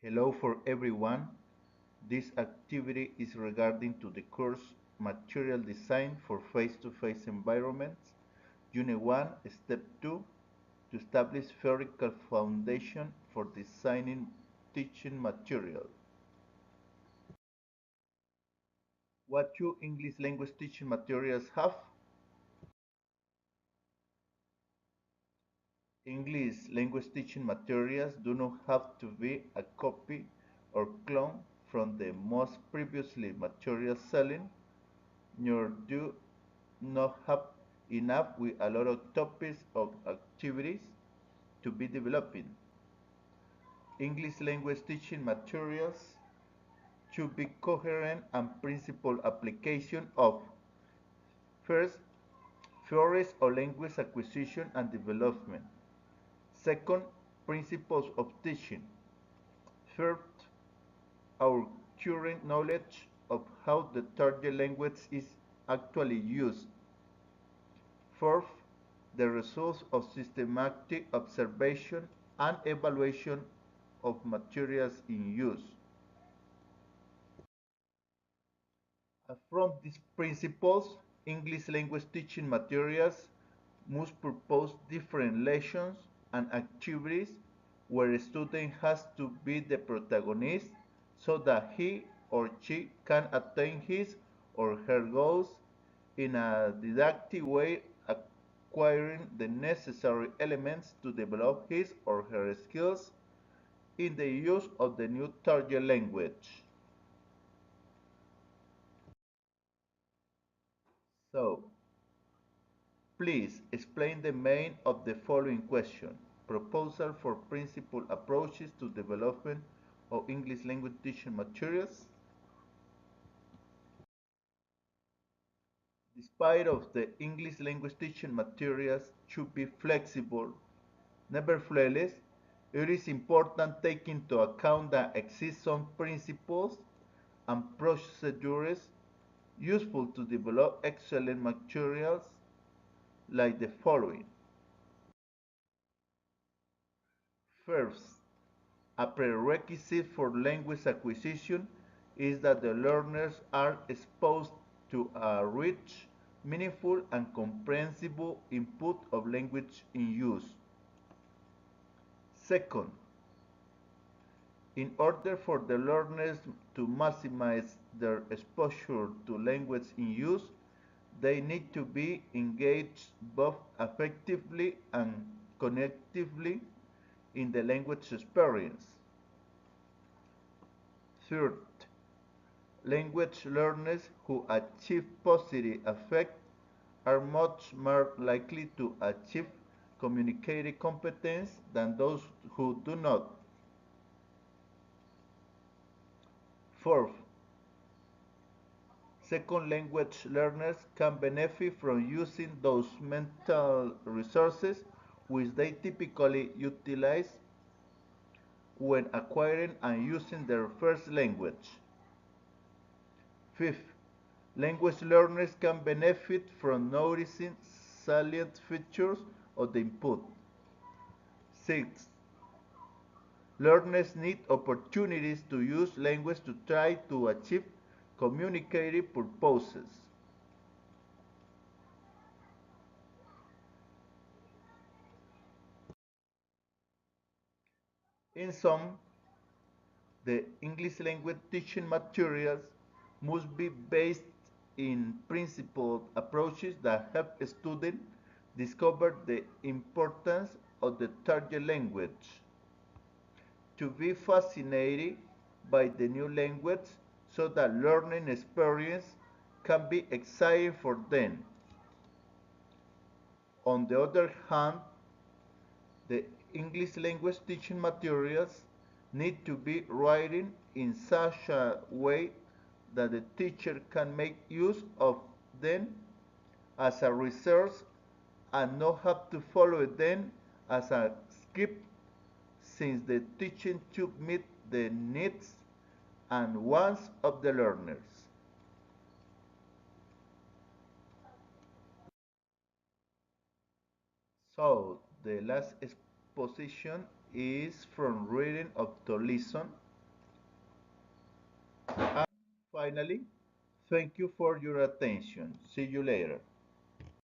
Hello for everyone. This activity is regarding to the course Material Design for Face-to-Face Environments, Unit 1, Step 2, to establish theoretical foundation for designing teaching material. What do English language teaching materials have? English language teaching materials do not have to be a copy or clone from the most previously material selling, nor do not have enough with a lot of topics of activities to be developing. English language teaching materials should be coherent and principled application of first, theories of language acquisition and development. Second, principles of teaching. Third, our current knowledge of how the target language is actually used. Fourth, the results of systematic observation and evaluation of materials in use. From these principles, English language teaching materials must propose different lessons and activities where a student has to be the protagonist so that he or she can attain his or her goals in a didactic way, acquiring the necessary elements to develop his or her skills in the use of the new target language. So, please explain the main of the following question. Proposal for principal approaches to development of English language teaching materials. Despite of the English language teaching materials should be flexible, nevertheless, it is important taking into account that exist some principles and procedures useful to develop excellent materials like the following. First, a prerequisite for language acquisition is that the learners are exposed to a rich, meaningful, and comprehensible input of language in use. Second, in order for the learners to maximize their exposure to language in use, they need to be engaged both affectively and cognitively in the language experience. Third, language learners who achieve positive effect are much more likely to achieve communicative competence than those who do not. Fourth, second language learners can benefit from using those mental resources which they typically utilize when acquiring and using their first language. Fifth, language learners can benefit from noticing salient features of the input. Sixth, learners need opportunities to use language to try to achieve communicative purposes. In sum, the English language teaching materials must be based in principled approaches that help students discover the importance of the target language, to be fascinated by the new language so that learning experience can be exciting for them. On the other hand, the English language teaching materials need to be written in such a way that the teacher can make use of them as a resource and not have to follow them as a script, since the teaching should meet the needs and wants of the learners. So the last exposition is from reading of to listen. And finally, thank you for your attention. See you later.